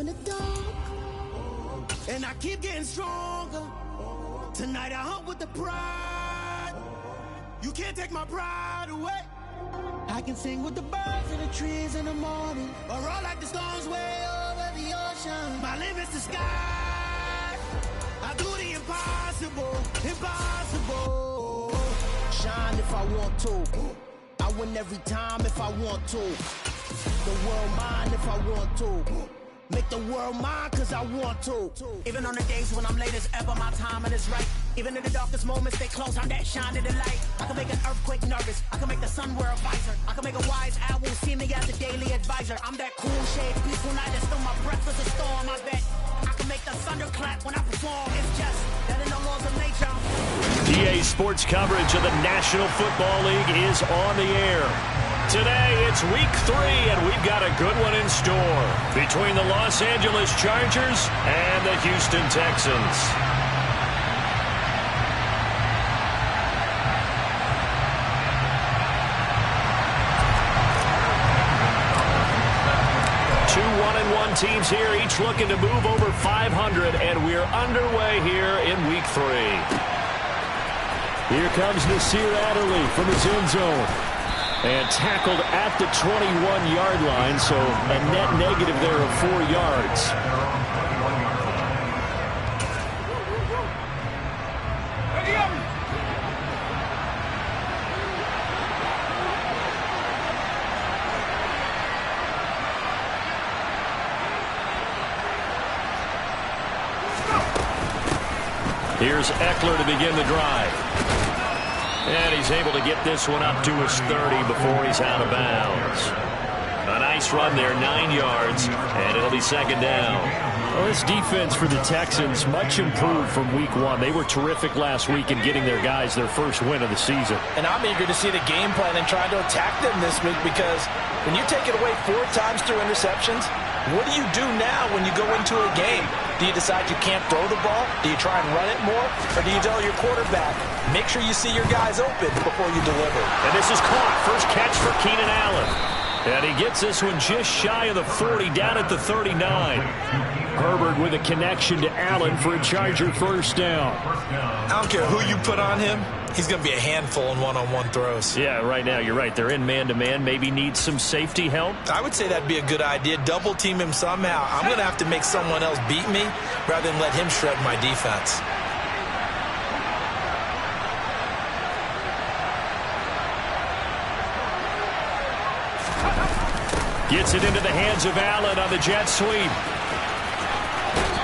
in the dark, and I keep getting stronger. Tonight I hunt with the pride. You can't take my pride away. I can sing with the birds and the trees in the morning, or roll like the storms way over the ocean. My limit's the sky. I do the impossible, impossible. Shine if I want to. I win every time if I want to. The world mine if I want to. Make the world mine cause I want to. Even on the days when I'm late as ever, my timing is right. Even in the darkest moments, stay close, I'm that shine of the light. I can make an earthquake nervous, I can make the sun wear a visor. I can make a wise owl see me as a daily advisor. I'm that cool shade, peaceful night, and still my breath is a storm. I bet I can make the thunder clap when I perform. It's just that in the laws of nature. EA Sports coverage of the National Football League is on the air. Today, it's week 3, and we've got a good one in store between the Los Angeles Chargers and the Houston Texans. Two 1-1 teams here, each looking to move over 500, and we're underway here in week 3. Here comes Nasir Adderley from his end zone. And tackled at the 21-yard line, so a net negative there of 4 yards. Here's Eckler to begin the drive. And he's able to get this one up to his 30 before he's out of bounds. A nice run there, 9 yards, and it'll be second down. Well, this defense for the Texans, much improved from week 1. They were terrific last week in getting their guys their first win of the season. And I'm eager to see the game plan and try to attack them this week, because when you take it away 4 times through interceptions, what do you do now when you go into a game? Do you decide you can't throw the ball? Do you try and run it more? Or do you tell your quarterback, make sure you see your guys open before you deliver? And this is caught. First catch for Keenan Allen. And he gets this one just shy of the 40, down at the 39. Herbert with a connection to Allen for a Charger first down. I don't care who you put on him. He's going to be a handful in one-on-one throws. Yeah, right now, you're right. They're in man-to-man. Maybe need some safety help. I would say that'd be a good idea. Double team him somehow. I'm going to have to make someone else beat me rather than let him shred my defense. Gets it into the hands of Allen on the jet sweep.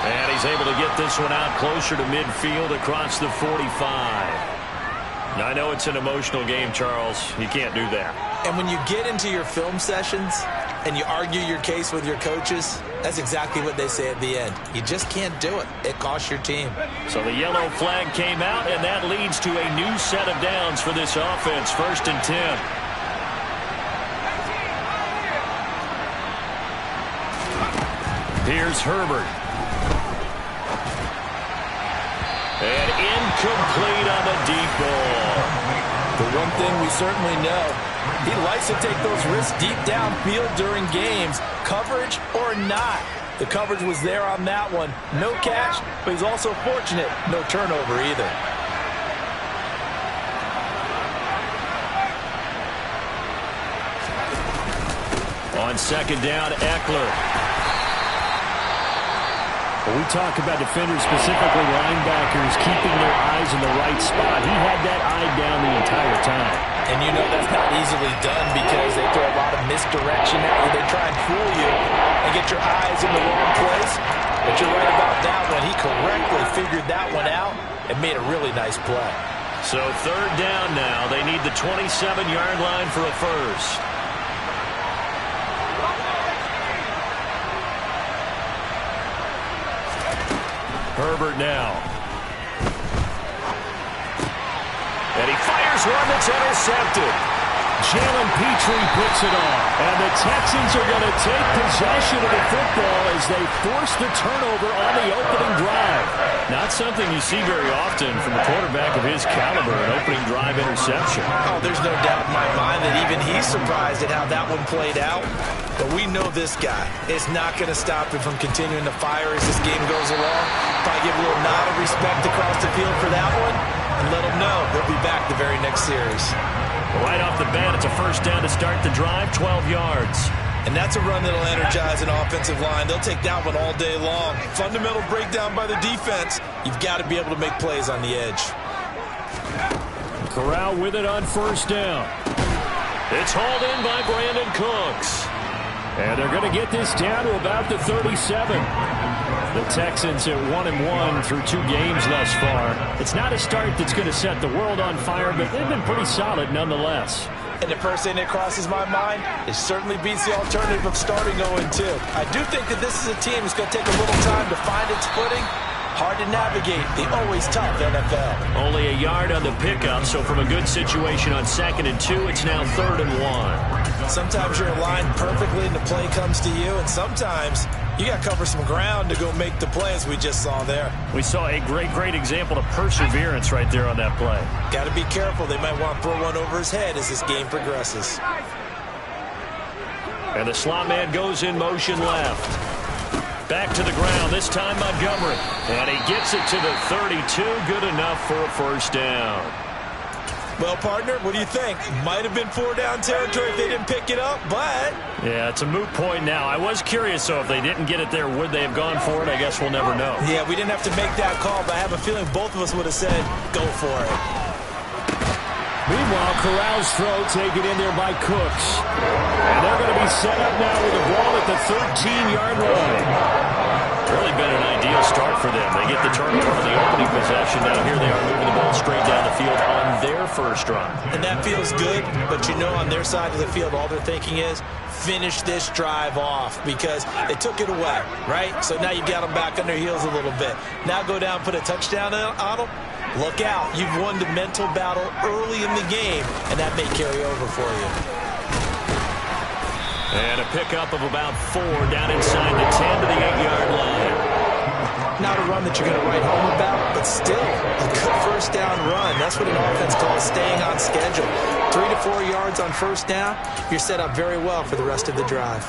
And he's able to get this one out closer to midfield across the 45. Now, I know it's an emotional game, Charles. You can't do that. And when you get into your film sessions and you argue your case with your coaches, that's exactly what they say at the end. You just can't do it. It costs your team. So the yellow flag came out, and that leads to a new set of downs for this offense. 1st and 10. Here's Herbert. And incomplete on the deep ball. The one thing we certainly know, he likes to take those risks deep downfield during games, coverage or not. The coverage was there on that one. No catch, but he's also fortunate. No turnover either. On second down, Eckler. When we talk about defenders, specifically linebackers, keeping their eyes in the right spot, he had that eye down the entire time. And you know that's not easily done because they throw a lot of misdirection at you. They try and fool you and get your eyes in the wrong place. But you're right about that one. He correctly figured that one out and made a really nice play. So 3rd down now. They need the 27-yard line for a first. Herbert now. And he fires one that's intercepted. Jalen Petrie picks it off. And the Texans are going to take possession of the football as they force the turnover on the opening drive. Not something you see very often from a quarterback of his caliber, an opening drive interception. Oh, there's no doubt in my mind that even he's surprised at how that one played out. But we know this guy is not going to stop him from continuing to fire as this game goes along. Probably give a little nod of respect across the field for that one and let him know he'll be back the very next series. Right off the bat, it's a first down to start the drive, 12 yards. And that's a run that'll energize an offensive line. They'll take that one all day long. Fundamental breakdown by the defense. You've got to be able to make plays on the edge. Corral with it on first down. It's hauled in by Brandon Cooks. And they're going to get this down to about the 37. The Texans at 1-1 through 2 games thus far. It's not a start that's going to set the world on fire, but they've been pretty solid nonetheless. And the first thing that crosses my mind, it certainly beats the alternative of starting 0-2. I do think that this is a team that's going to take a little time to find its footing. Hard to navigate the always tough NFL. Only a yard on the pickup, so from a good situation on 2nd and 2, it's now 3rd and 1. Sometimes you're aligned perfectly and the play comes to you, and sometimes you got to cover some ground to go make the play, as we just saw there. We saw a great example of perseverance right there on that play. Got to be careful. They might want to throw one over his head as this game progresses. And the slot man goes in motion left. Back to the ground, this time Montgomery. And he gets it to the 32, good enough for a first down. Well, partner, what do you think? Might have been 4-down territory if they didn't pick it up, but... Yeah, it's a moot point now. I was curious, though, if they didn't get it there, would they have gone for it? I guess we'll never know. Yeah, we didn't have to make that call, but I have a feeling both of us would have said, go for it. Meanwhile, Corral's throw taken in there by Cooks. And they're going to be set up now with the ball at the 13-yard line. Really been an ideal start for them. They get the turnover on the opening possession. Now here they are moving the ball straight down the field on their first run. And that feels good, but you know on their side of the field, all they're thinking is, finish this drive off because they took it away, right? So now you got them back on their heels a little bit. Now go down, put a touchdown on them. Look out. You've won the mental battle early in the game, and that may carry over for you. And a pickup of about 4 down inside the 10 to the 8-yard line. Not a run that you're going to write home about, but still a good first down run. That's what an offense calls staying on schedule. 3 to 4 yards on first down, you're set up very well for the rest of the drive.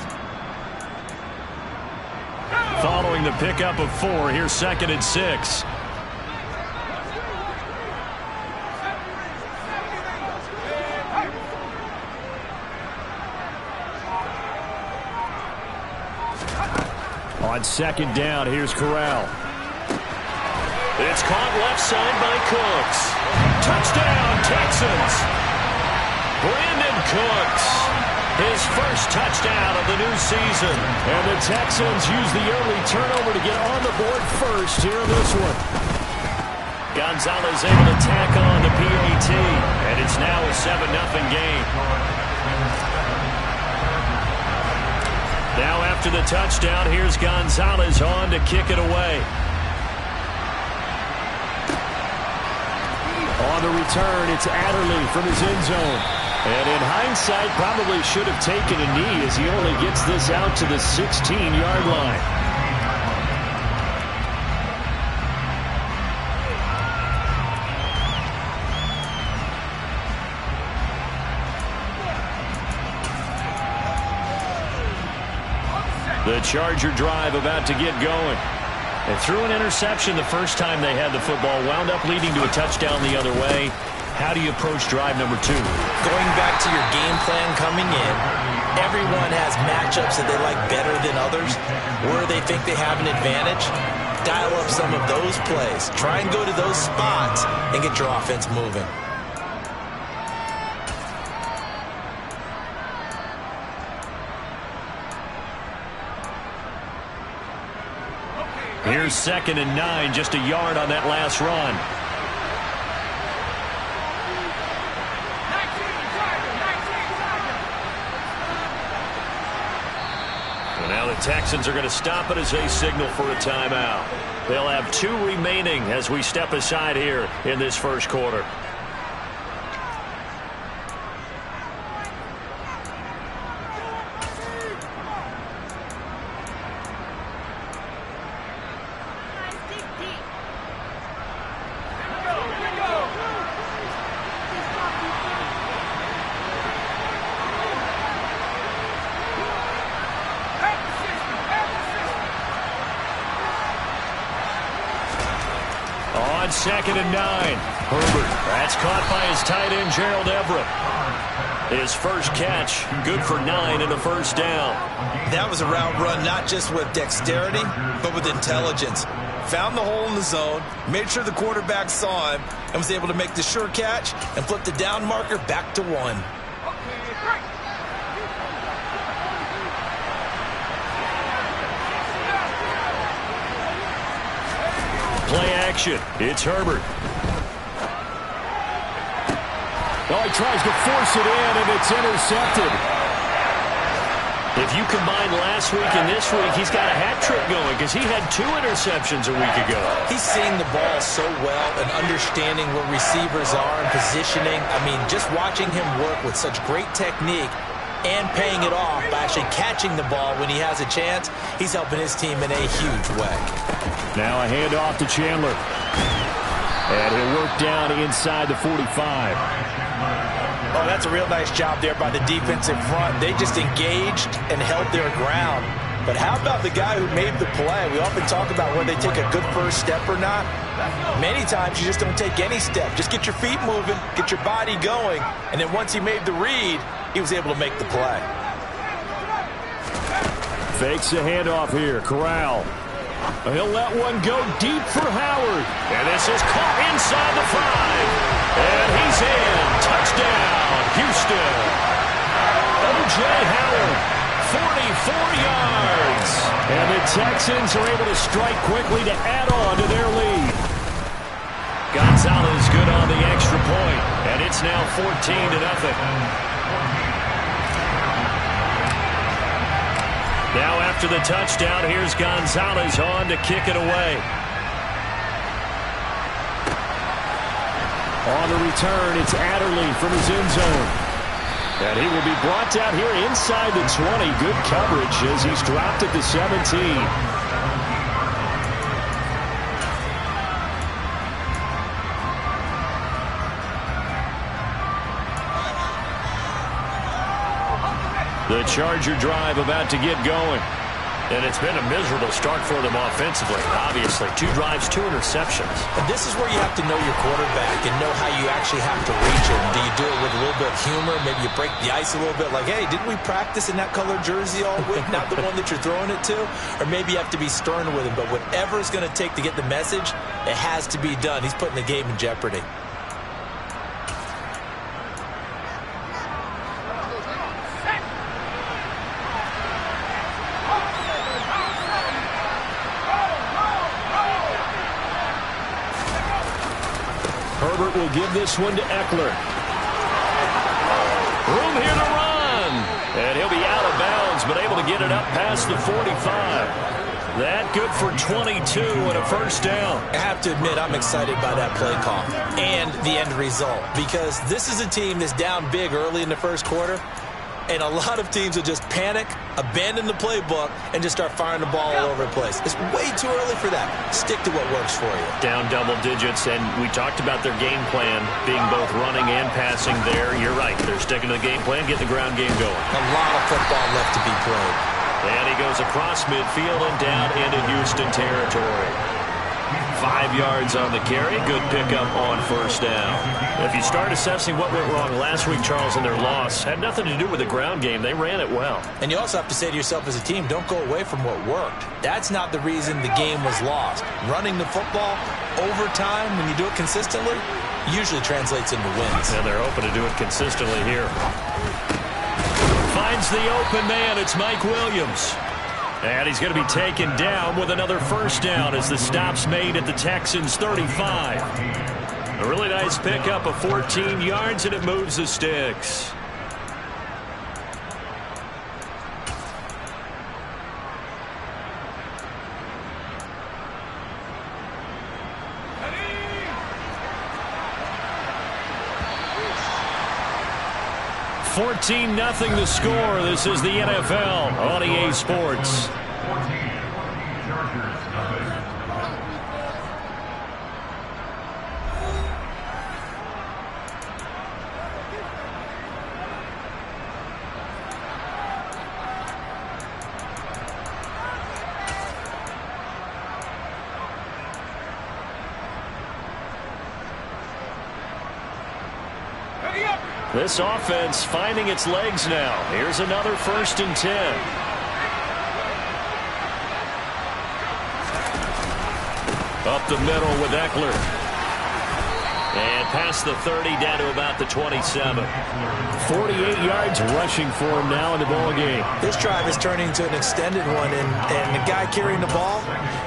Following the pickup of 4, here's 2nd and 6. On 2nd down, here's Corral. It's caught left side by Cooks. Touchdown, Texans. Brandon Cooks, his first touchdown of the new season. And the Texans use the early turnover to get on the board first here in this one. Gonzalez able to tack on the PAT, and it's now a 7-0 game. Now after the touchdown, here's Gonzalez on to kick it away. On the return, it's Adderley from his end zone. And in hindsight, probably should have taken a knee as he only gets this out to the 16-yard line. The Charger drive about to get going. They threw an interception the first time they had the football, wound up leading to a touchdown the other way. How do you approach drive number 2? Going back to your game plan coming in, everyone has matchups that they like better than others, where they think they have an advantage. Dial up some of those plays. Try and go to those spots and get your offense moving. Here's 2nd and 9, just a yard on that last run. And now the Texans are going to stop it as they signal for a timeout. They'll have 2 remaining as we step aside here in this first quarter. 2nd and 9. Herbert, that's caught by his tight end, Gerald Everett. His first catch, good for 9 and a first down. That was a route run not just with dexterity, but with intelligence. Found the hole in the zone, made sure the quarterback saw him, and was able to make the sure catch and flip the down marker back to 1. Play action. It's Herbert. Oh, he tries to force it in, and it's intercepted. If you combine last week and this week, he's got a hat trick going because he had 2 interceptions a week ago. He's seeing the ball so well and understanding where receivers are and positioning. I mean, just watching him work with such great technique and paying it off by actually catching the ball when he has a chance, he's helping his team in a huge way. Now a handoff to Chandler. And he'll work down inside the 45. Oh, that's a real nice job there by the defensive front. They just engaged and held their ground. But how about the guy who made the play? We often talk about whether they take a good first step or not. Many times you just don't take any step. Just get your feet moving, get your body going, and then once he made the read, he was able to make the play. Fakes the handoff here. Corral. He'll let one go deep for Howard. And this is caught inside the 5. And he's in. Touchdown, Houston. O.J. Howard, 44 yards. And the Texans are able to strike quickly to add on to their lead. Gonzalez good on the extra point. And it's now 14-0. Now after the touchdown, here's Gonzalez on to kick it away. On the return, it's Adderley from his end zone. And he will be brought down here inside the 20. Good coverage as he's dropped at the 17. The Charger drive about to get going. And it's been a miserable start for them offensively. Obviously, 2 drives, 2 interceptions. And this is where you have to know your quarterback and know how you actually have to reach him. Do you do it with a little bit of humor? Maybe you break the ice a little bit like, hey, didn't we practice in that color jersey all week? Not the one that you're throwing it to? Or maybe you have to be stern with him. But whatever it's going to take to get the message, it has to be done. He's putting the game in jeopardy. Herbert will give this one to Eckler. Room here to run. And he'll be out of bounds, but able to get it up past the 45. That good for 22 and a first down. I have to admit, I'm excited by that play call and the end result because this is a team that's down big early in the first quarter, and a lot of teams will just panic, abandon the playbook, and just start firing the ball all over the place. It's way too early for that. Stick to what works for you. Down double digits, and we talked about their game plan being both running and passing there. You're right. They're sticking to the game plan, getting the ground game going. A lot of football left to be played. And he goes across midfield and down into Houston territory. 5 yards on the carry. Good pickup on first down. If you start assessing what went wrong last week, Charles, in their loss, had nothing to do with the ground game. They ran it well. And you also have to say to yourself as a team, don't go away from what worked. That's not the reason the game was lost. Running the football over time, when you do it consistently, usually translates into wins. And they're hoping to do it consistently here. Finds the open man. It's Mike Williams. And he's going to be taken down with another first down as the stop's made at the Texans' 35. A really nice pickup of 14 yards, and it moves the sticks. $14-0 the score. This is the NFL on EA Sports. This offense finding its legs now. Here's another 1st and 10. Up the middle with Eckler. And past the 30, down to about the 27. 48 yards rushing for him now in the ball game. This drive is turning into an extended one, and the guy carrying the ball,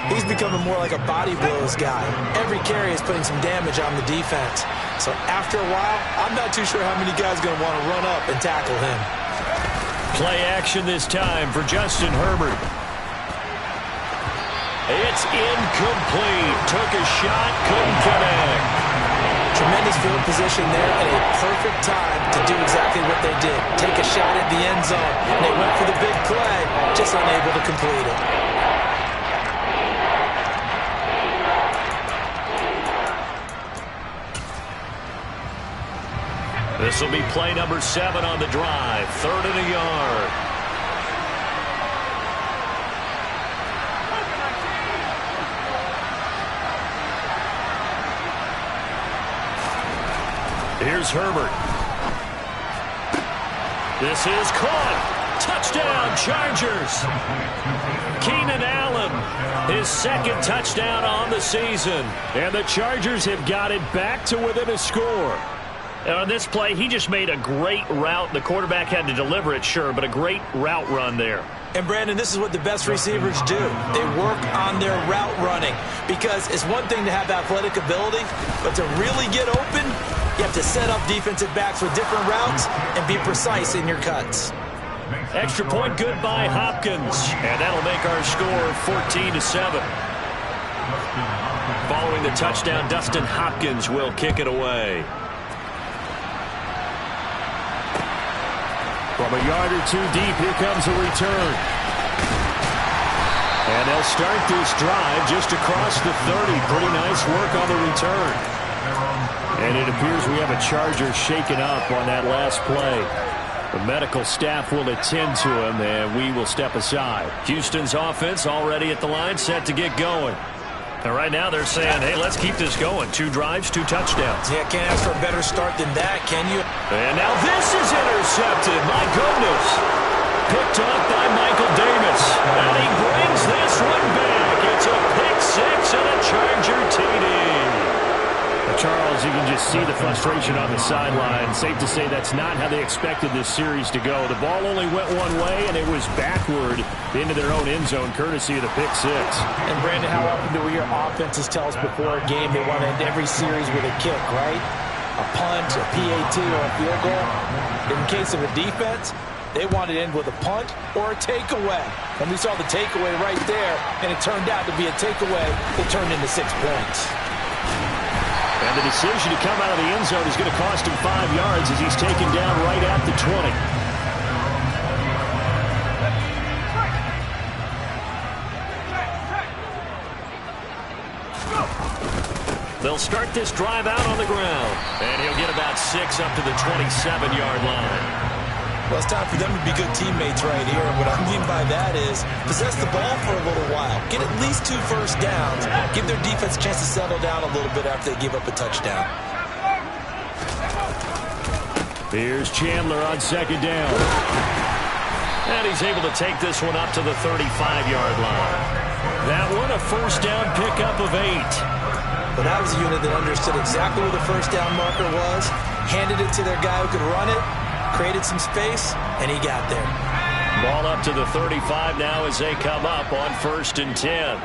he's becoming more like a body blows guy. Every carry is putting some damage on the defense. So after a while, I'm not too sure how many guys are going to want to run up and tackle him. Play action this time for Justin Herbert. It's incomplete. Took a shot, couldn't connect. Tremendous field position there at a perfect time to do exactly what they did. Take a shot at the end zone. And they went for the big play, just unable to complete it. This will be play number 7 on the drive. 3rd and a yard. Here's Herbert. This is caught. Touchdown, Chargers. Keenan Allen, his 2nd touchdown on the season. And the Chargers have got it back to within a score. And on this play, he just made a great route. The quarterback had to deliver it, sure, but a great route run there. And, Brandon, this is what the best receivers do. They work on their route running because it's one thing to have athletic ability, but to really get open, you have to set up defensive backs with different routes and be precise in your cuts. Extra point good by Hopkins. And that'll make our score 14-7. Following the touchdown, Dustin Hopkins will kick it away. From a yard or two deep, here comes a return. And they'll start this drive just across the 30. Pretty nice work on the return. And it appears we have a Charger shaken up on that last play. The medical staff will attend to him, and we will step aside. Houston's offense already at the line, set to get going. And right now they're saying, hey, let's keep this going. 2 drives, 2 touchdowns. Yeah, can't ask for a better start than that, can you? And now this is intercepted. My goodness. Picked off by Michael Davis. And he brings this one back. It's a pick 6 and a Charger TD. Charles, you can just see the frustration on the sideline. Safe to say that's not how they expected this series to go. The ball only went one way, and it was backward into their own end zone, courtesy of the pick 6. And, Brandon, how often do we hear offenses tell us before a game they want to end every series with a kick, right? A punt, a PAT, or a field goal. In the case of a defense, they want to end with a punt or a takeaway. And we saw the takeaway right there, and it turned out to be a takeaway that turned into 6 points. And the decision to come out of the end zone is going to cost him 5 yards as he's taken down right at the 20. They'll start this drive out on the ground. And he'll get about 6 up to the 27-yard line. Well, it's time for them to be good teammates right here. And what I mean by that is possess the ball for a little while. Get at least 2 first downs. Give their defense a chance to settle down a little bit after they give up a touchdown. Here's Chandler on 2nd down. And he's able to take this one up to the 35-yard line. That one a first down pickup of 8. But that was a unit that understood exactly where the first down marker was, handed it to their guy who could run it, created some space, and he got there. Ball up to the 35 now as they come up on 1st and 10.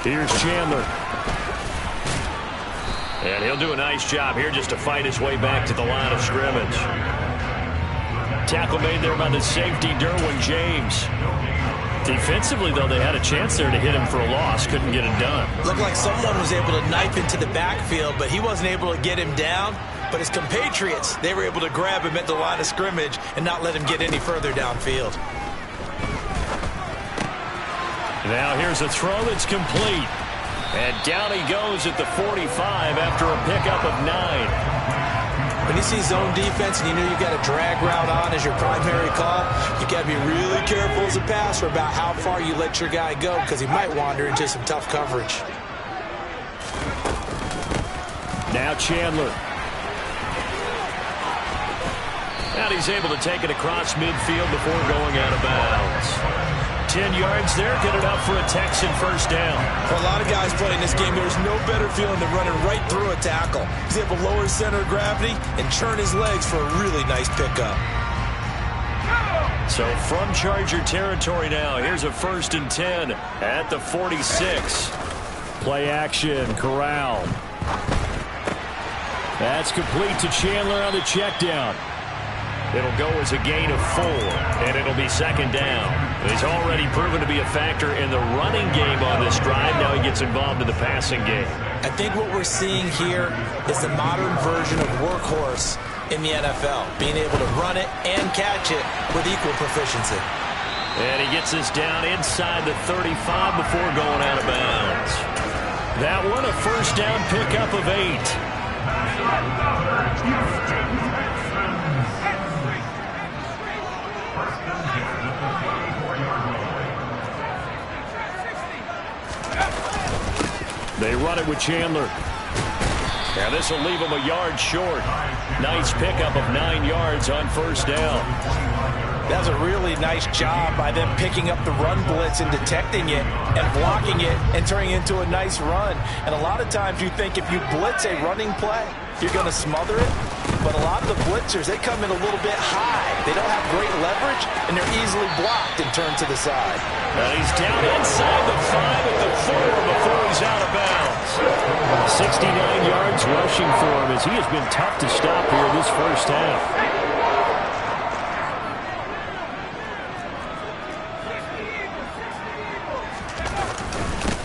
Here's Chandler. And he'll do a nice job here just to fight his way back to the line of scrimmage. Tackle made there by the safety, Derwin James. Defensively, though, they had a chance there to hit him for a loss. Couldn't get it done. Looked like someone was able to knife into the backfield, but he wasn't able to get him down. But his compatriots, they were able to grab him at the line of scrimmage and not let him get any further downfield. Now here's a throw that's complete. And down he goes at the 45 after a pickup of 9. When you see zone defense and you know you've got a drag route on as your primary call, you got to be really careful as a passer about how far you let your guy go because he might wander into some tough coverage. Now Chandler. But he's able to take it across midfield before going out of bounds. 10 yards there, good enough for a Texan first down. For a lot of guys playing this game, there's no better feeling than running right through a tackle. He's able to lower his center of gravity and churn his legs for a really nice pickup. So from Charger territory now, here's a 1st and 10 at the 46. Play action, Corral. That's complete to Chandler on the check down. It'll go as a gain of 4, and it'll be 2nd down. He's already proven to be a factor in the running game on this drive. Now he gets involved in the passing game. I think what we're seeing here is the modern version of workhorse in the NFL, being able to run it and catch it with equal proficiency. And he gets this down inside the 35 before going out of bounds. That one a 1st down pickup of 8. They run it with Chandler. And this will leave him a yard short. Nice pickup of 9 yards on 1st down. That was a really nice job by them picking up the run blitz and detecting it and blocking it and turning it into a nice run. And a lot of times you think if you blitz a running play, you're going to smother it. But a lot of the blitzers, they come in a little bit high. They don't have great leverage, and they're easily blocked and turned to the side. And he's down inside the 5 at the 4 before he's out of bounds. 69 yards rushing for him as he has been tough to stop here this first half.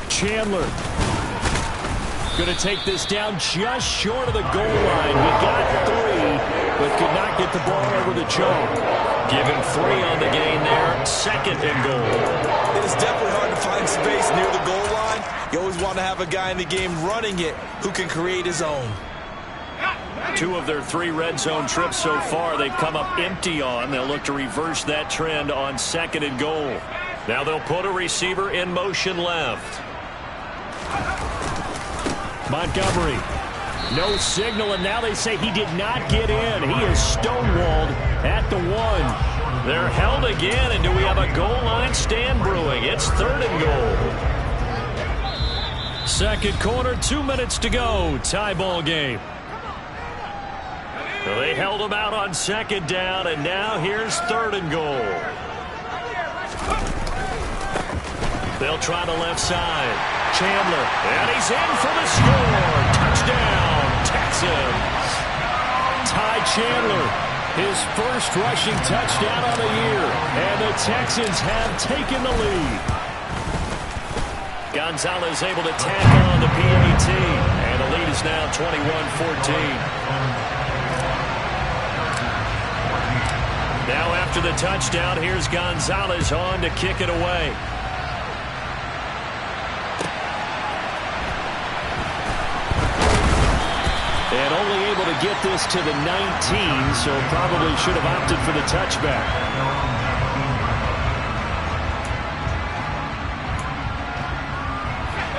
Chandler going to take this down just short of the goal line. He got 3, but could not get the ball over the chalk. Give him 3 on the gain there. 2nd and goal. It is definitely hard to find space near the goal line. You always want to have a guy in the game running it who can create his own. 2 of their 3 red zone trips so far they've come up empty on. They'll look to reverse that trend on 2nd and goal. Now they'll put a receiver in motion left. Montgomery. No signal, and now they say he did not get in. He is stonewalled at the 1. They're held again, and do we have a goal line stand brewing? It's 3rd and goal. 2nd quarter, 2 minutes to go. Tie ball game. Well, they held him out on 2nd down, and now here's 3rd and goal. They'll try the left side. Chandler, and he's in for the score. Touchdown, Texans. Ty Chandler, his first rushing touchdown on the year, and the Texans have taken the lead. Gonzalez able to tack on the PAT, and the lead is now 21-14. Now after the touchdown, here's Gonzalez on to kick it away. And only able to get this to the 19, so probably should have opted for the touchback.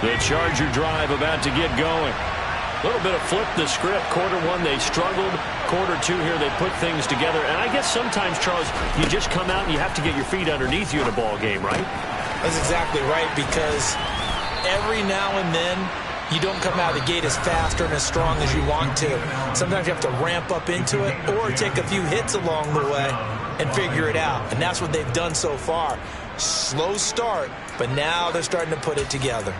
The Charger drive about to get going. A little bit of flip the script. Quarter 1, they struggled. Quarter 2 here, they put things together. And I guess sometimes, Charles, you just come out and you have to get your feet underneath you in a ball game, right? That's exactly right, because every now and then, you don't come out of the gate as fast or as strong as you want to. Sometimes you have to ramp up into it or take a few hits along the way and figure it out. And that's what they've done so far. Slow start, but now they're starting to put it together.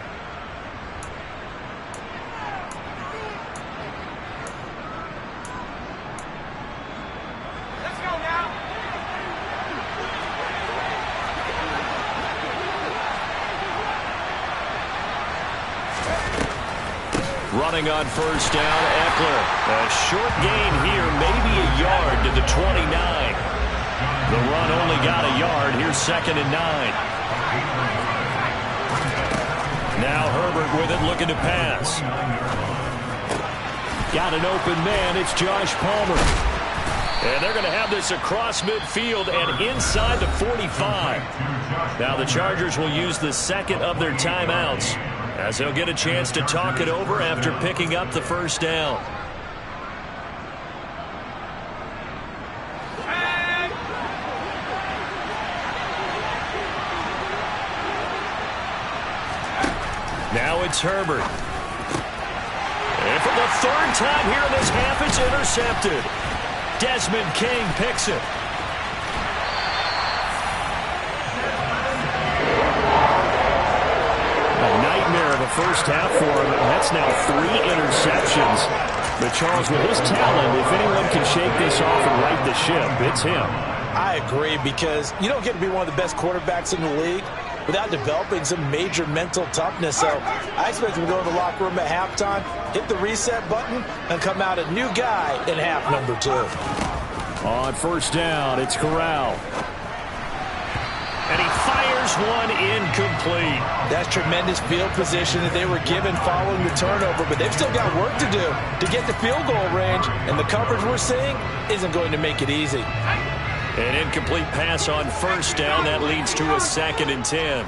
Running on 1st down, Eckler. A short gain here, maybe a yard to the 29. The run only got a yard. Here's 2nd and 9. Now Herbert with it, looking to pass. Got an open man. It's Josh Palmer. And they're going to have this across midfield and inside the 45. Now the Chargers will use the 2nd of their timeouts, as they'll get a chance to talk it over after picking up the 1st down. it's Herbert. And for the third time here in this half, it's intercepted. Desmond King picks it. A nightmare of a first half for him. That's now 3 interceptions. But Charles, with his talent, if anyone can shake this off and right the ship, it's him. I agree, because you don't get to be one of the best quarterbacks in the league without developing some major mental toughness. So I expect him to go in the locker room at halftime, hit the reset button, and come out a new guy in half number 2. On first down, it's Corral. And he fires one incomplete. That's tremendous field position that they were given following the turnover, but they've still got work to do to get the field goal range, and the coverage we're seeing isn't going to make it easy. An incomplete pass on first down. That leads to a 2nd and 10.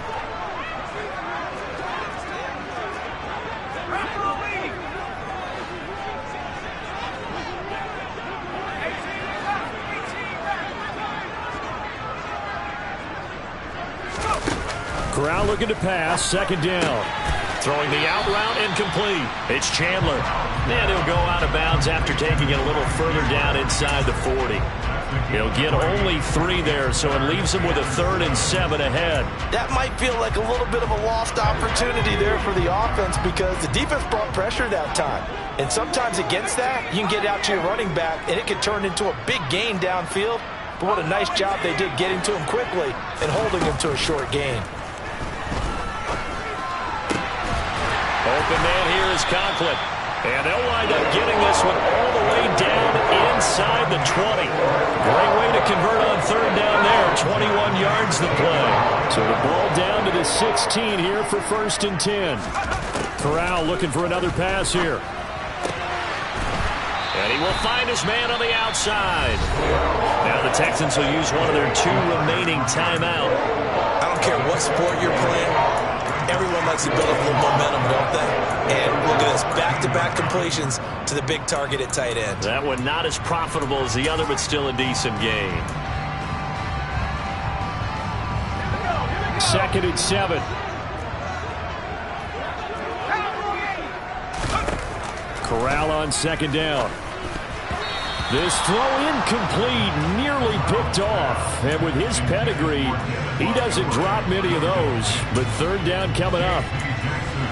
Corral looking to pass, 2nd down. Throwing the out route incomplete. It's Chandler. And he'll go out of bounds after taking it a little further down inside the 40. He'll get only 3 there, so it leaves him with a 3rd and 7 ahead. That might feel like a little bit of a lost opportunity there for the offense, because the defense brought pressure that time. And sometimes against that, you can get out to your running back, and it can turn into a big gain downfield. But what a nice job they did getting to him quickly and holding him to a short gain. Open man here is Conklin. And they'll wind up getting this one all the way down inside the 20. Great way to convert on 3rd down there. 21 yards the play. So the ball down to the 16 here for 1st and 10. Corral looking for another pass here. And he will find his man on the outside. Now the Texans will use one of their 2 remaining timeout. I don't care what sport you're playing. Everyone likes to build up a little momentum, don't they? And look at this, back-to-back completions to the big target at tight end. That one not as profitable as the other, but still a decent gain. 2nd and 7. Corral on 2nd down. This throw incomplete, nearly picked off. And with his pedigree, he doesn't drop many of those. But 3rd down coming up.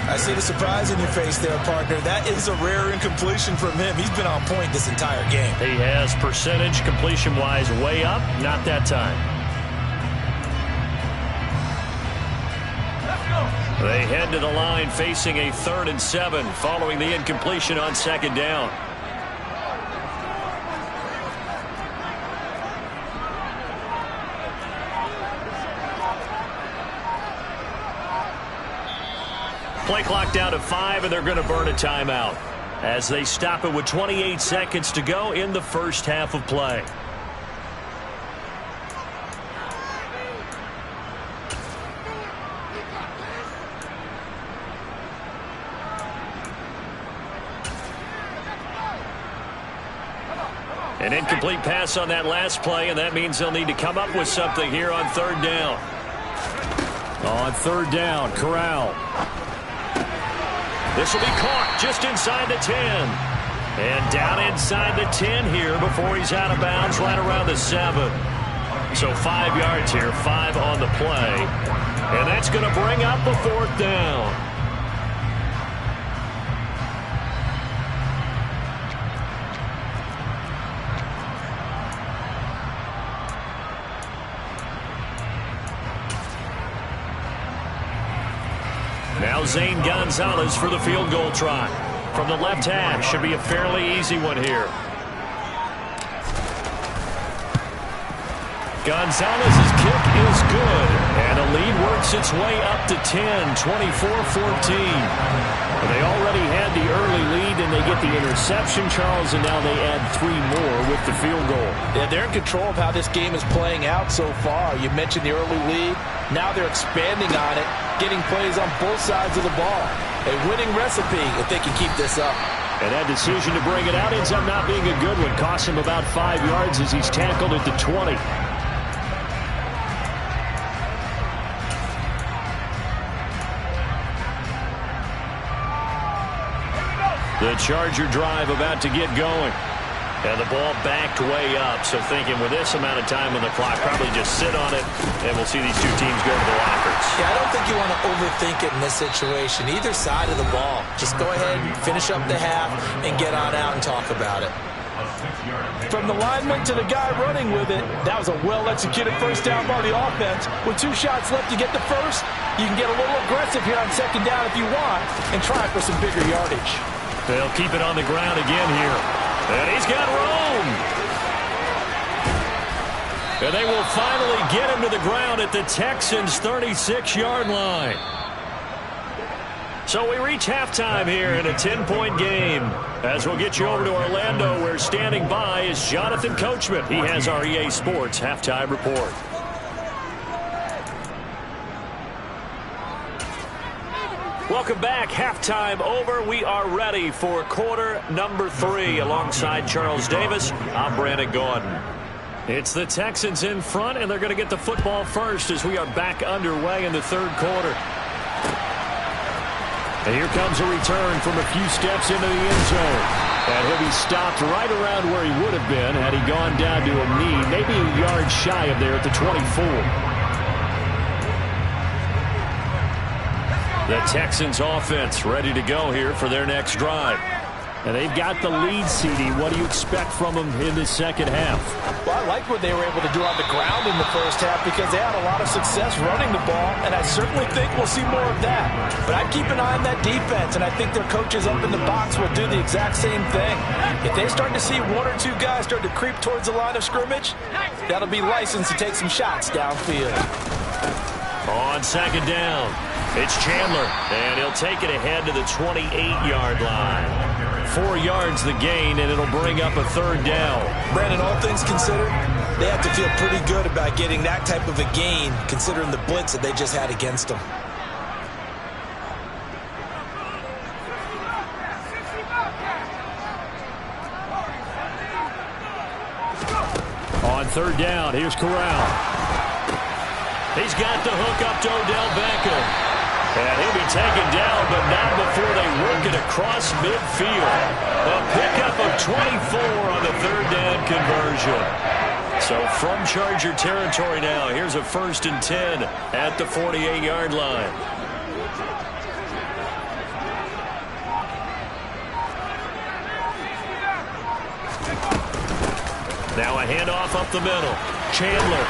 I see the surprise in your face there, partner. That is a rare incompletion from him. He's been on point this entire game. He has percentage completion-wise way up. Not that time. They head to the line facing a 3rd and 7 following the incompletion on 2nd down. Play clock down to 5, and they're going to burn a timeout as they stop it with 28 seconds to go in the first half of play. An incomplete pass on that last play, and that means they'll need to come up with something here on 3rd down. On 3rd down, Corral. This will be caught just inside the 10. And down inside the 10 here before he's out of bounds right around the 7. So 5 yards here, 5 on the play. And that's going to bring up the 4th down. Now Zane Gonzalez for the field goal try. From the left hash, should be a fairly easy one here. Gonzalez's kick is good. And the lead works its way up to 10, 24-14. They already had the early lead, and they get the interception, Charles, and now they add 3 more with the field goal. Yeah, they're in control of how this game is playing out so far. You mentioned the early lead. Now they're expanding on it, getting plays on both sides of the ball. A winning recipe if they can keep this up. And that decision to bring it out ends up not being a good one. Costs him about 5 yards as he's tackled at the 20. The Charger drive about to get going. And the ball backed way up. So thinking with this amount of time on the clock, probably just sit on it, and we'll see these two teams go to the lockers. Yeah, I don't think you want to overthink it in this situation. Either side of the ball. Just go ahead and finish up the half and get on out and talk about it. From the lineman to the guy running with it, that was a well-executed first down by the offense. With 2 shots left to get the first, you can get a little aggressive here on second down if you want and try for some bigger yardage. They'll keep it on the ground again here. And he's got room. And they will finally get him to the ground at the Texans' 36-yard line. So we reach halftime here in a 10-point game. As we'll get you over to Orlando, where standing by is Jonathan Coachman. He has our EA Sports halftime report. Welcome back. Halftime over. We are ready for quarter number 3. Alongside Charles Davis, I'm Brandon Gaudin. It's the Texans in front, and they're going to get the football first as we are back underway in the third quarter. And here comes a return from a few steps into the end zone. And he'll be stopped right around where he would have been had he gone down to a knee, maybe a yard shy of there at the 24. The Texans offense ready to go here for their next drive. And they've got the lead, CD. What do you expect from them in this second half? Well, I like what they were able to do on the ground in the first half because they had a lot of success running the ball, and I certainly think we'll see more of that. But I'd keep an eye on that defense, and I think their coaches up in the box will do the exact same thing. If they start to see 1 or 2 guys start to creep towards the line of scrimmage, that'll be licensed to take some shots downfield. On second down, it's Chandler, and he'll take it ahead to the 28-yard line. 4 yards the gain, and it'll bring up a third down. Brandon, all things considered, they have to feel pretty good about getting that type of a gain, considering the blitz that they just had against them. On third down, here's Corral. He's got the hook up to Odell Beckham. And he'll be taken down, but not before they work it across midfield. A pickup of 24 on the third down conversion. So from Charger territory now, here's a 1st and 10 at the 48-yard line. Now a handoff up the middle. Chandler.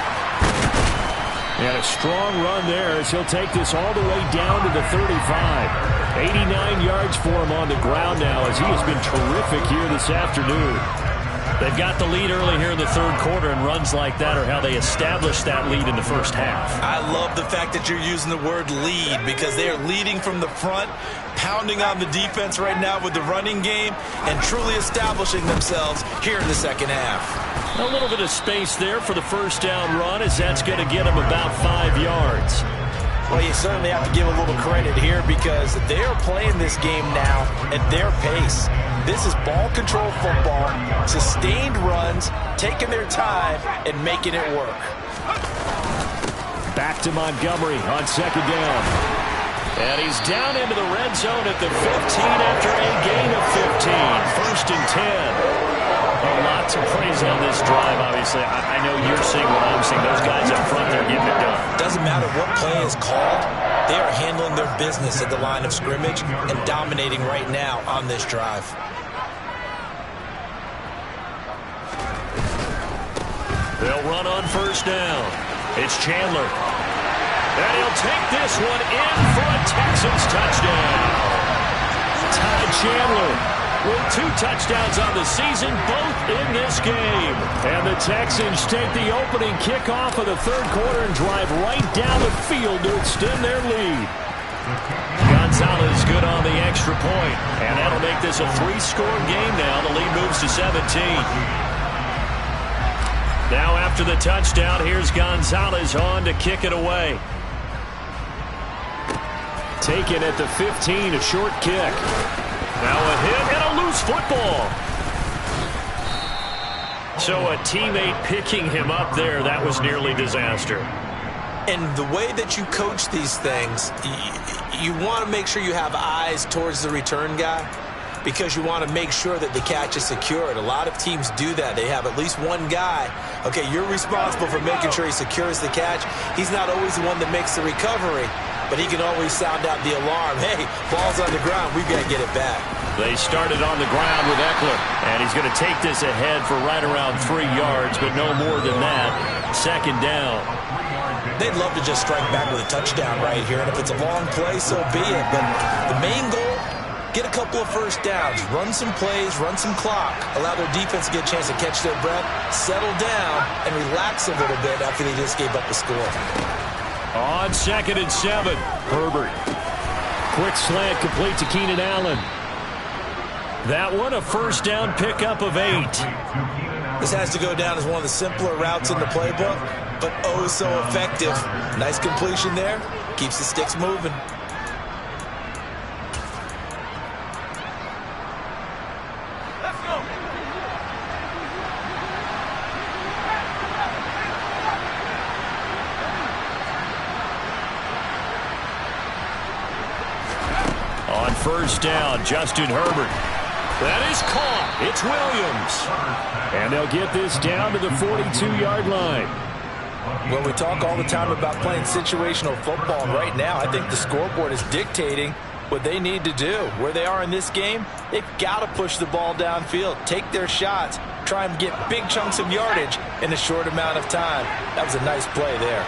And a strong run there as he'll take this all the way down to the 35. 89 yards for him on the ground now as he has been terrific here this afternoon. They've got the lead early here in the third quarter, and runs like that are how they establish that lead in the first half. I love the fact that you're using the word lead because they are leading from the front, pounding on the defense right now with the running game, and truly establishing themselves here in the second half. A little bit of space there for the first down run as that's going to get them about 5 yards. Well, you certainly have to give a little credit here because they are playing this game now at their pace. This is ball control football, sustained runs, taking their time, and making it work. Back to Montgomery on second down. And he's down into the red zone at the 15 after a gain of 15. 1st and 10. A lot to praise on this drive, obviously. I know you're seeing what I'm seeing. Those guys up front, they're getting it done. Doesn't matter what play is called. They are handling their business at the line of scrimmage and dominating right now on this drive. They'll run on first down. It's Chandler. And he'll take this one in for a Texans touchdown. Ty Chandler with 2 touchdowns on the season, both in this game. And the Texans take the opening kickoff of the third quarter and drive right down the field to extend their lead. Gonzalez good on the extra point, and that'll make this a 3-score game now. The lead moves to 17. Now after the touchdown, here's Gonzalez on to kick it away. Taken at the 15, a short kick. Now a hit and a loose football. So a teammate picking him up there, that was nearly disaster. And the way that you coach these things, you want to make sure you have eyes towards the return guy. because you want to make sure that the catch is secured. A lot of teams do that. They have at least one guy. Okay, you're responsible for making sure he secures the catch. He's not always the one that makes the recovery, but he can always sound out the alarm. Hey, ball's on the ground. We've got to get it back. They started on the ground with Eckler, and he's going to take this ahead for right around 3 yards, but no more than that. Second down. They'd love to just strike back with a touchdown right here, and if it's a long play, so be it. But the main goal, get a couple of first downs, run some plays, run some clock, allow their defense to get a chance to catch their breath, settle down, and relax a little bit after they just gave up the score. On 2nd and 7, Herbert. Quick slant complete to Keenan Allen. That one a first down pickup of 8. This has to go down as one of the simpler routes in the playbook, but oh so effective. Nice completion there. Keeps the sticks moving. Let's go. On first down, Justin Herbert. That is caught. It's Williams. And they'll get this down to the 42-yard line. Well, we talk all the time about playing situational football, and right now I think the scoreboard is dictating what they need to do. Where they are in this game, they've got to push the ball downfield, take their shots, try and get big chunks of yardage in a short amount of time. That was a nice play there.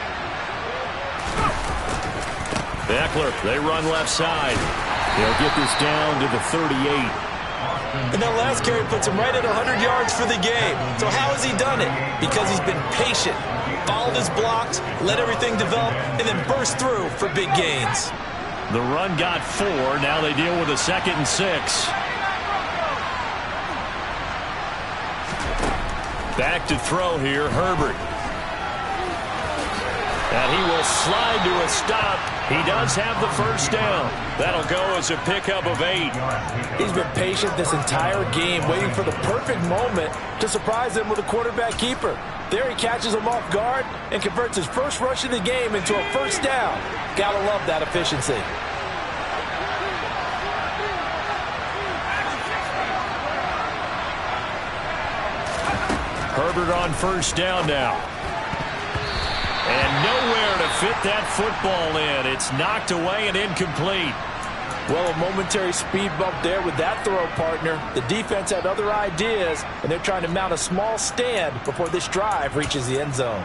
Eckler, they run left side. They'll get this down to the 38. And that last carry puts him right at 100 yards for the game. So how has he done it? Because he's been patient, followed his blocks, let everything develop, and then burst through for big gains. The run got 4. Now they deal with a 2nd and 6. Back to throw here, Herbert. And he will slide to a stop. He does have the first down. That'll go as a pickup of 8. He's been patient this entire game, waiting for the perfect moment to surprise him with a quarterback keeper. There he catches him off guard and converts his first rush of the game into a first down. Gotta love that efficiency. Herbert on first down now. And nowhere to fit that football in. It's knocked away and incomplete. Well, a momentary speed bump there with that throw, partner. The defense had other ideas, and they're trying to mount a small stand before this drive reaches the end zone.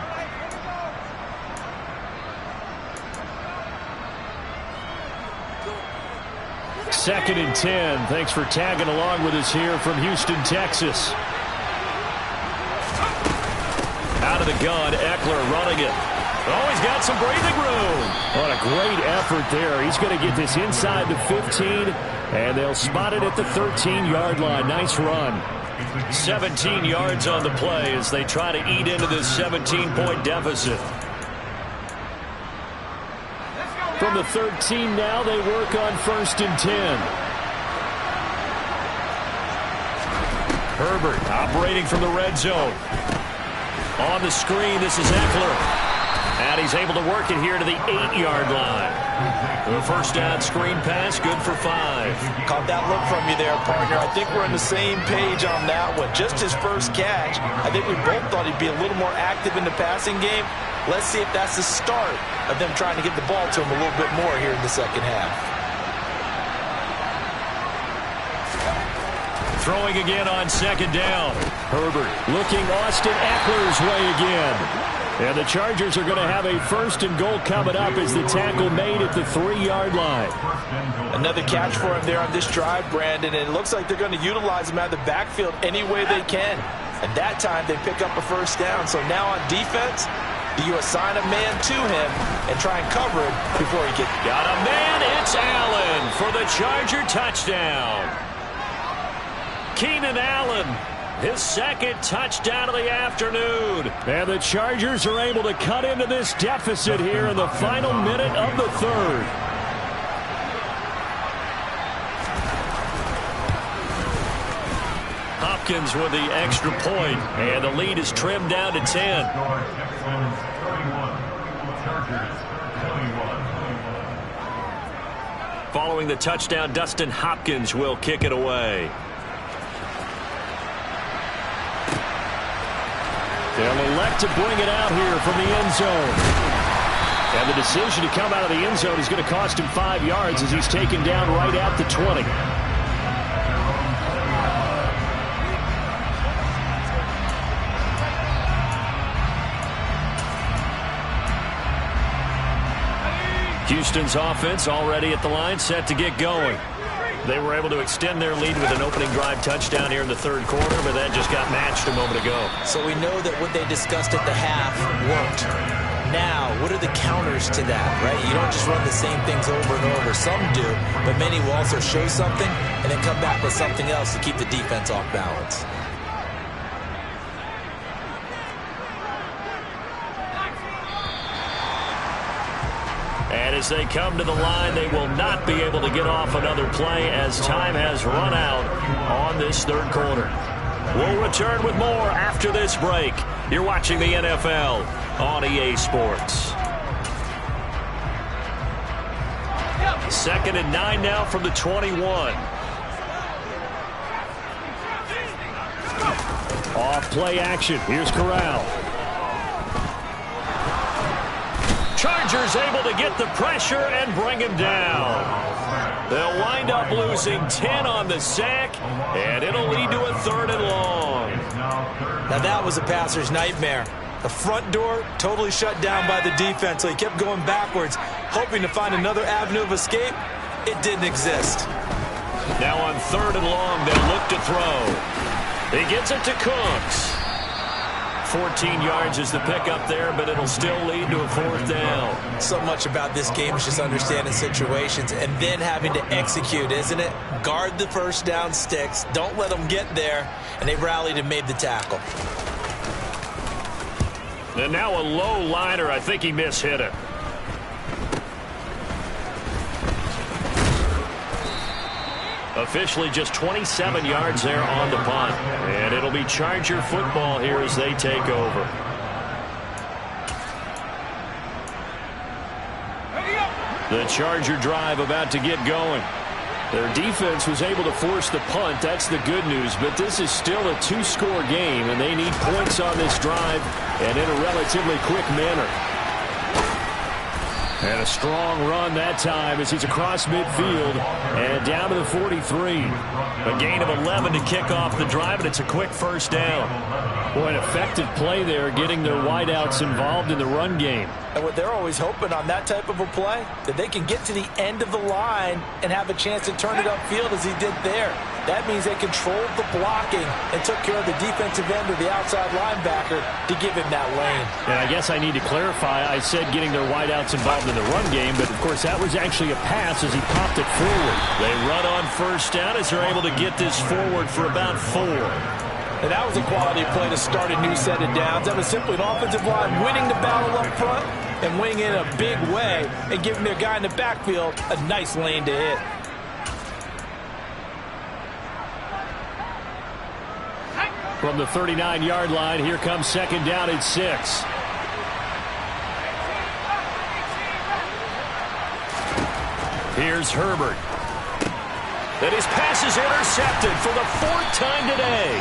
Second and 10. Thanks for tagging along with us here from Houston, Texas. Out of the gun, Eckler running it. Oh, he's got some breathing room. What a great effort there. He's going to get this inside the 15, and they'll spot it at the 13-yard line. Nice run. 17 yards on the play as they try to eat into this 17-point deficit. From the 13 now, they work on 1st and 10. Herbert operating from the red zone. On the screen, this is Eckler. And he's able to work it here to the 8-yard line. The first down screen pass, good for 5. Caught that look from you there, partner. I think we're on the same page on that one. Just his first catch. I think we both thought he'd be a little more active in the passing game. Let's see if that's the start of them trying to get the ball to him a little bit more here in the second half. Throwing again on 2nd down. Herbert looking Austin Eckler's way again. And the Chargers are going to have a 1st and goal coming up as the tackle made at the 3-yard line. Another catch for him there on this drive, Brandon, and it looks like they're going to utilize him out of the backfield any way they can. And that time they pick up a first down. So now on defense, do you assign a man to him and try and cover it before he gets... Got a man, it's Allen for the Charger touchdown. Keenan Allen, his 2nd touchdown of the afternoon. And the Chargers are able to cut into this deficit here in the final minute of the 3rd. Hopkins with the extra point, and the lead is trimmed down to 10. Following the touchdown, Dustin Hopkins will kick it away. They'll elect to bring it out here from the end zone. And the decision to come out of the end zone is going to cost him 5 yards as he's taken down right at the 20. Houston's offense already at the line, set to get going. They were able to extend their lead with an opening drive touchdown here in the third quarter, but that just got matched a moment ago. So we know that what they discussed at the half worked. Now, what are the counters to that, right? You don't just run the same things over and over. Some do, but many will also show something and then come back with something else to keep the defense off balance. And as they come to the line, they will not be able to get off another play as time has run out on this third quarter. We'll return with more after this break. You're watching the NFL on EA Sports. 2nd and 9 now from the 21. Off play action. Here's Corral. Chargers able to get the pressure and bring him down. They'll wind up losing 10 on the sack, and it'll lead to a 3rd and long. Now that was a passer's nightmare. The front door totally shut down by the defense, so he kept going backwards, hoping to find another avenue of escape. It didn't exist. Now on 3rd and long, they'll look to throw. He gets it to Cooks. 14 yards is the pickup there, but it'll still lead to a 4th down. So much about this game is just understanding situations and then having to execute, isn't it? Guard the first down sticks. Don't let them get there. And they rallied and made the tackle. And now a low liner. I think he mishit it. Officially just 27 yards there on the punt. And it'll be Charger football here as they take over. The Charger drive about to get going. Their defense was able to force the punt. That's the good news. But this is still a 2-score game, and they need points on this drive and in a relatively quick manner. And a strong run that time as he's across midfield and down to the 43. A gain of 11 to kick off the drive, and it's a quick first down. Boy, an effective play there, getting their wideouts involved in the run game. And what they're always hoping on that type of a play, that they can get to the end of the line and have a chance to turn it upfield as he did there. That means they controlled the blocking and took care of the defensive end or the outside linebacker to give him that lane. And I guess I need to clarify, I said getting their wideouts involved in the run game, but of course that was actually a pass as he popped it forward. They run on first down as they're able to get this forward for about 4. And that was a quality play to start a new set of downs. That was simply an offensive line winning the battle up front and winning it in a big way and giving their guy in the backfield a nice lane to hit. From the 39-yard line, here comes 2nd down and 6. Here's Herbert. And his pass is intercepted for the 4th time today.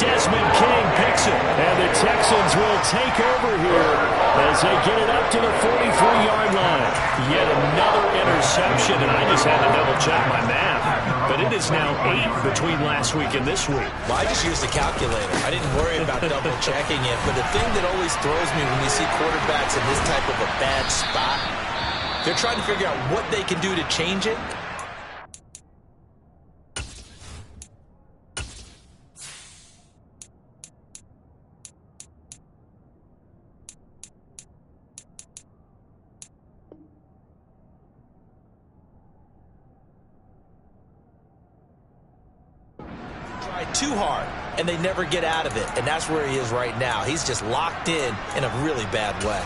Desmond King picks it. And the Texans will take over here as they get it up to the 43-yard line. Yet another interception, and I just had to double-check my math. But it is now 8 between last week and this week. Well, I just used the calculator. I didn't worry about double-checking it. But the thing that always throws me when you see quarterbacks in this type of a bad spot, they're trying to figure out what they can do to change it. Too hard, and they never get out of it, and that's where he is right now. He's just locked in a really bad way.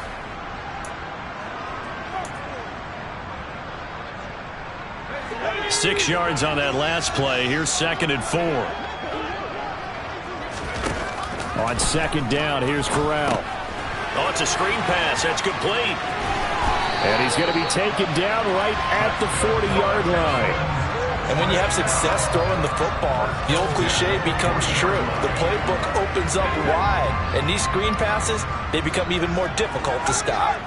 Six yards on that last play. Here's 2nd and 4. On 2nd down, here's Corral. Oh, it's a screen pass. That's complete. And he's going to be taken down right at the 40-yard line. And when you have success throwing the football, the old cliche becomes true. The playbook opens up wide, and these screen passes, they become even more difficult to stop.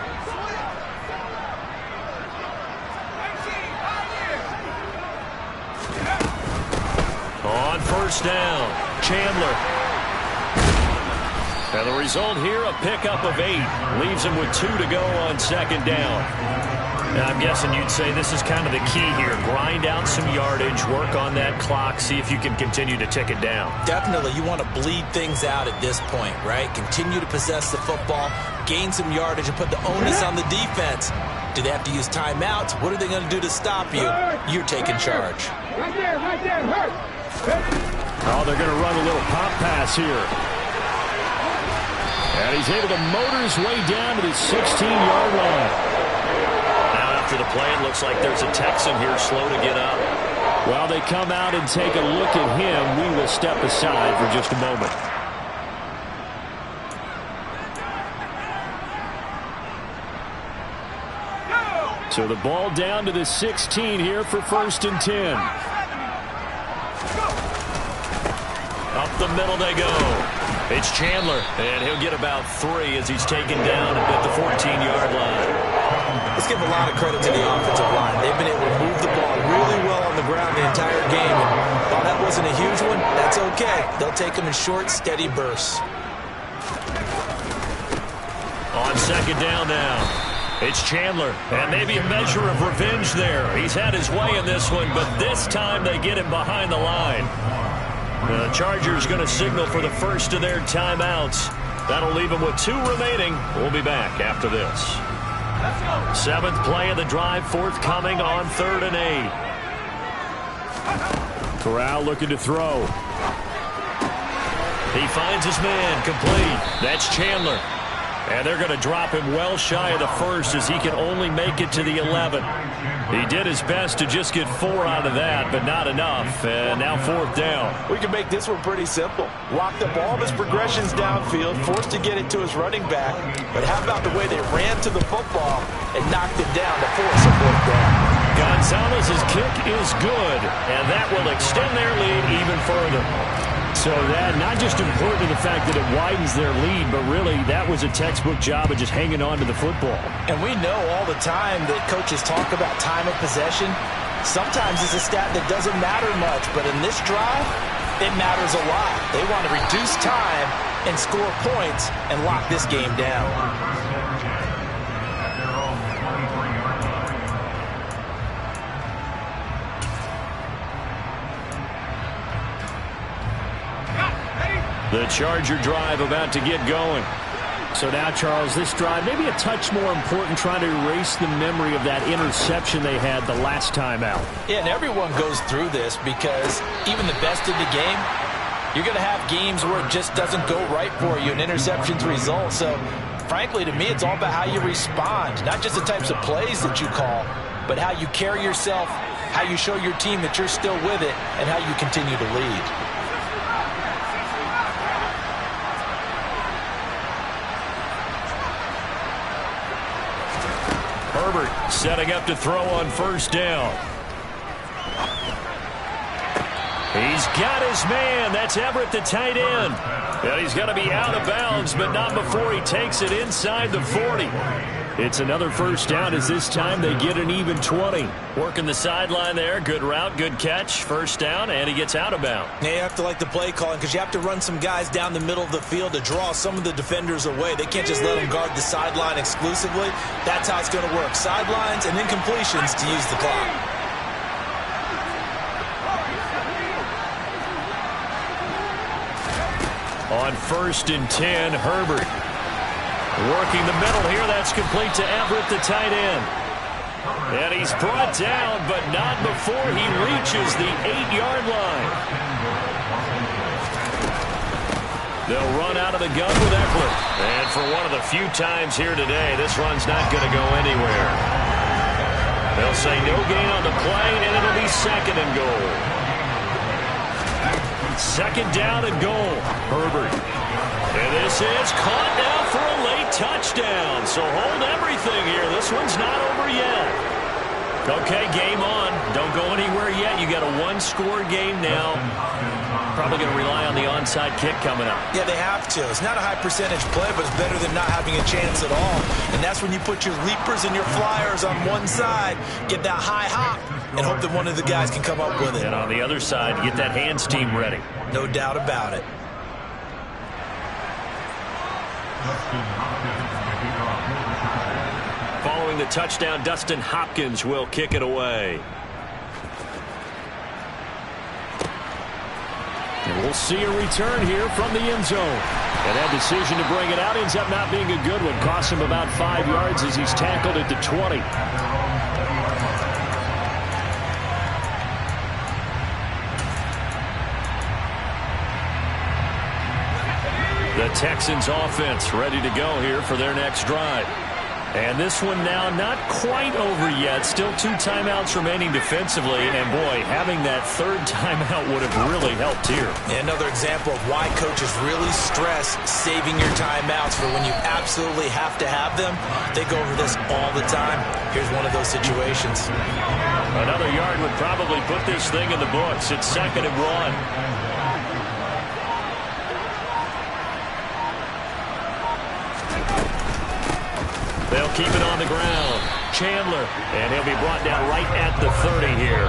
On first down, Chandler. And the result here, a pickup of 8. Leaves him with 2 to go on second down. Now, I'm guessing you'd say this is kind of the key here. Grind out some yardage, work on that clock, see if you can continue to tick it down. Definitely, you want to bleed things out at this point, right? Continue to possess the football, gain some yardage, and put the onus on the defense. Do they have to use timeouts? What are they going to do to stop you? You're taking charge. Right there, hurt. Oh, they're going to run a little pop pass here. And he's able to motor his way down to the 16-yard line. After the play, it looks like there's a Texan here slow to get up. While they come out and take a look at him, we will step aside for just a moment. So the ball down to the 16 here for 1st and 10. Up the middle they go. It's Chandler, and he'll get about 3 as he's taken down at the 14-yard line. Let's give a lot of credit to the offensive line. They've been able to move the ball really well on the ground the entire game. And while that wasn't a huge one, that's okay. They'll take them in short, steady bursts. On second down now, it's Chandler. And maybe a measure of revenge there. He's had his way in this one, but this time they get him behind the line. The Chargers going to signal for the first of their timeouts. That'll leave them with 2 remaining. We'll be back after this. 7th play of the drive forthcoming on 3rd and 8. Corral looking to throw. He finds his man complete. That's Chandler. And they're going to drop him well shy of the 1st as he can only make it to the 11. He did his best to just get 4 out of that, but not enough. And now 4th down. We can make this one pretty simple. Locked up all of his progressions downfield, forced to get it to his running back. But how about the way they ran to the football and knocked it down to force a 4th down? Gonzalez's kick is good, and that will extend their lead even further. So that not just important in the fact that it widens their lead, but really that was a textbook job of just hanging on to the football. And we know all the time that coaches talk about time of possession. Sometimes it's a stat that doesn't matter much, but in this drive, it matters a lot. They want to reduce time and score points and lock this game down. The Charger drive about to get going. So now, Charles, this drive maybe a touch more important, trying to erase the memory of that interception they had the last time out. Yeah, and everyone goes through this because even the best in the game, you're going to have games where it just doesn't go right for you and interceptions result. So, frankly, to me, it's all about how you respond, not just the types of plays that you call, but how you carry yourself, how you show your team that you're still with it, and how you continue to lead. Herbert setting up to throw on 1st down. He's got his man. That's Everett, the tight end. And he's going to be out of bounds, but not before he takes it inside the 40. It's another 1st down as this time they get an even 20. Working the sideline there. Good route, good catch. 1st down, and he gets out of bounds. Yeah, you have to like the play calling because you have to run some guys down the middle of the field to draw some of the defenders away. They can't just let them guard the sideline exclusively. That's how it's going to work. Sidelines and incompletions to use the clock. On 1st and 10, Herbert. Working the middle here, that's complete to Everett, the tight end. And he's brought down, but not before he reaches the 8-yard line. They'll run out of the gun with Eckler. And for one of the few times here today, this run's not going to go anywhere. They'll say no gain on the play, and it'll be 2nd and goal. second down and goal. Herbert. And this is caught now for a late touchdown. So hold everything here. This one's not over yet. Okay, game on. Don't go anywhere yet. You got a one-score game now. Probably going to rely on the onside kick coming up. Yeah, they have to. It's not a high-percentage play, but it's better than not having a chance at all. And that's when you put your leapers and your flyers on one side, get that high hop, and hope that one of the guys can come up with it. And on the other side, get that hands team ready. No doubt about it. Following the touchdown, Dustin Hopkins will kick it away. And we'll see a return here from the end zone. And that decision to bring it out ends up not being a good one. Costs him about 5 yards as he's tackled at the 20. The Texans offense ready to go here for their next drive. And this one now not quite over yet. Still 2 timeouts remaining defensively. And, boy, having that third timeout would have really helped here. And another example of why coaches really stress saving your timeouts for when you absolutely have to have them. They go over this all the time. Here's one of those situations. Another yard would probably put this thing in the books. It's 2nd and 1. They'll keep it on the ground. Chandler, and he'll be brought down right at the 30 here.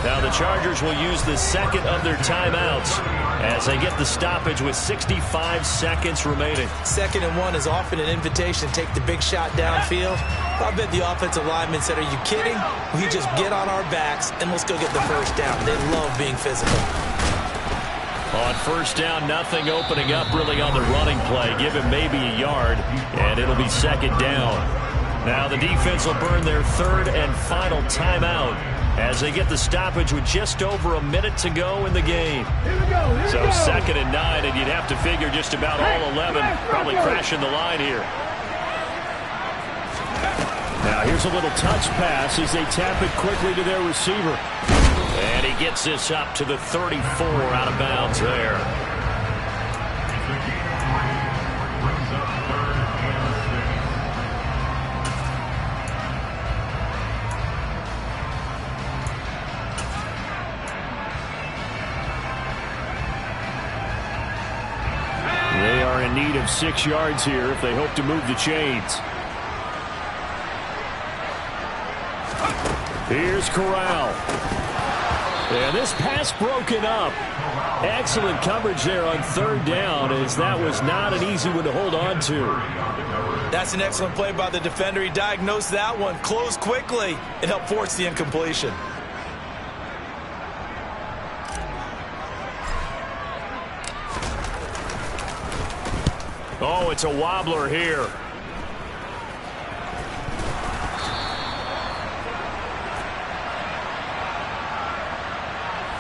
Now the Chargers will use the second of their timeouts as they get the stoppage with 65 seconds remaining. 2nd and 1 is often an invitation to take the big shot downfield. I bet the offensive lineman said, are you kidding? We just get on our backs and let's go get the first down. They love being physical. On first down, nothing opening up really on the running play. Give him maybe a yard, and it'll be 2nd down. Now the defense will burn their 3rd and final timeout as they get the stoppage with just over a minute to go in the game. So 2nd and 9, and you'd have to figure just about all 11 probably crashing the line here. Now here's a little touch pass as they tap it quickly to their receiver. And he gets this up to the 34 out of bounds there. They are in need of 6 yards here if they hope to move the chains. Here's Corral. And this pass broken up. Excellent coverage there on 3rd down, as that was not an easy one to hold on to. That's an excellent play by the defender. He diagnosed that one, closed quickly, and helped force the incompletion. Oh, it's a wobbler here.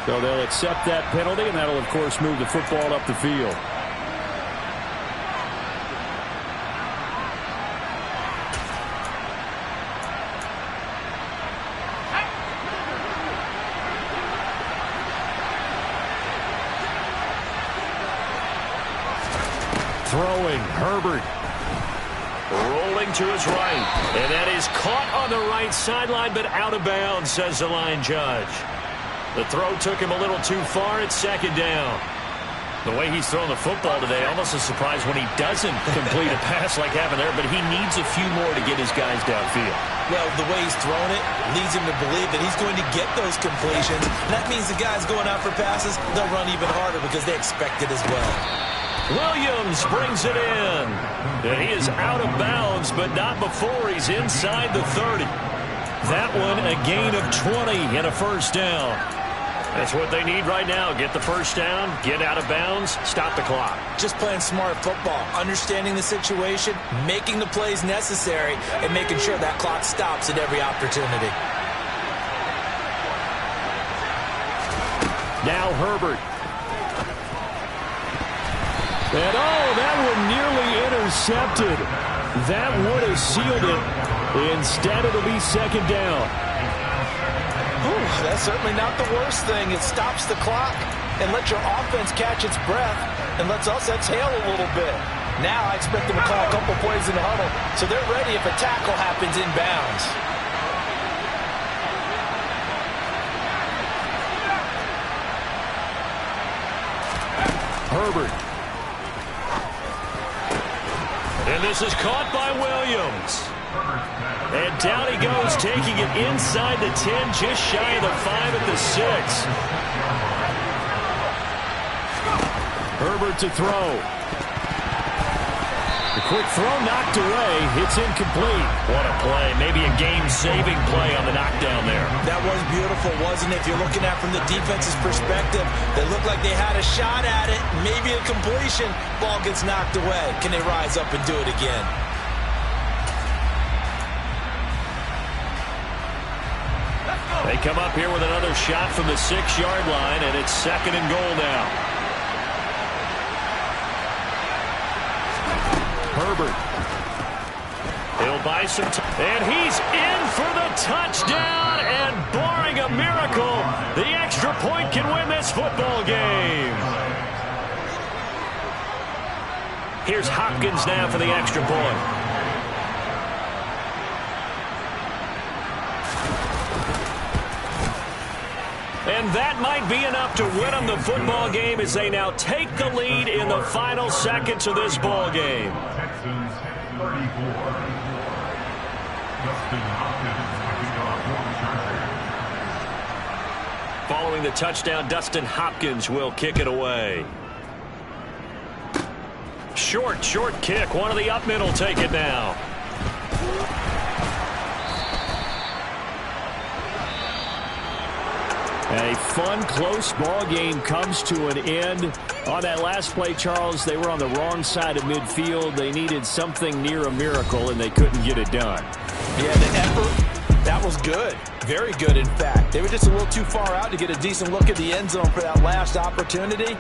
So they'll accept that penalty, and that'll, of course, move the football up the field. Throwing, Herbert. Rolling to his right. And that is caught on the right sideline, but out of bounds, says the line judge. The throw took him a little too far. It's 2nd down. The way he's thrown the football today, almost a surprise when he doesn't complete a pass like happened there, but he needs a few more to get his guys downfield. Well, the way he's thrown it leads him to believe that he's going to get those completions. And that means the guys going out for passes, they'll run even harder because they expect it as well. Williams brings it in. And he is out of bounds, but not before he's inside the 30. That one a gain of 20 and a first down. That's what they need right now. Get the first down, get out of bounds, stop the clock. Just playing smart football, understanding the situation, making the plays necessary, and making sure that clock stops at every opportunity. Now Herbert. And that one nearly intercepted. That would have sealed it. Instead, it'll be 2nd down. That's certainly not the worst thing. It stops the clock, and let your offense catch its breath and lets us exhale a little bit. Now I expect them to call a couple plays in the huddle so they're ready if a tackle happens inbounds. Herbert. And this is caught by Williams. And down he goes, taking it inside the 10, just shy of the 5 at the 6. Herbert to throw. The quick throw knocked away. It's incomplete. What a play. Maybe a game-saving play on the knockdown there. That was beautiful, wasn't it? If you're looking at it from the defense's perspective, they looked like they had a shot at it. Maybe a completion. Ball gets knocked away. Can they rise up and do it again? They come up here with another shot from the 6-yard line, and it's 2nd and goal now. Herbert. He'll buy some time. And he's in for the touchdown. And barring a miracle, the extra point can win this football game. Here's Hopkins now for the extra point. And that might be enough to win them the football game as they now take the lead in the final seconds of this ball game. Texans 34. Dustin Hopkins Following the touchdown, Dustin Hopkins will kick it away. Short kick. One of the up middle take it now. A fun, close ball game comes to an end. On that last play, Charles, they were on the wrong side of midfield. They needed something near a miracle, and they couldn't get it done. Yeah, the effort, that was good. Very good, in fact. They were just a little too far out to get a decent look at the end zone for that last opportunity.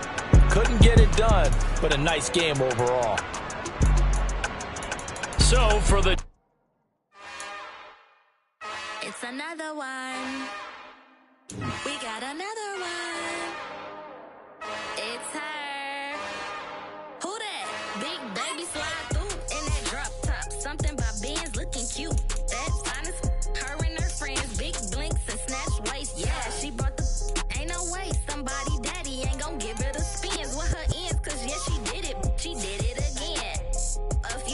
Couldn't get it done, but a nice game overall. So, for the... It's another one. We got another one. It's her. Who that? Big baby slide.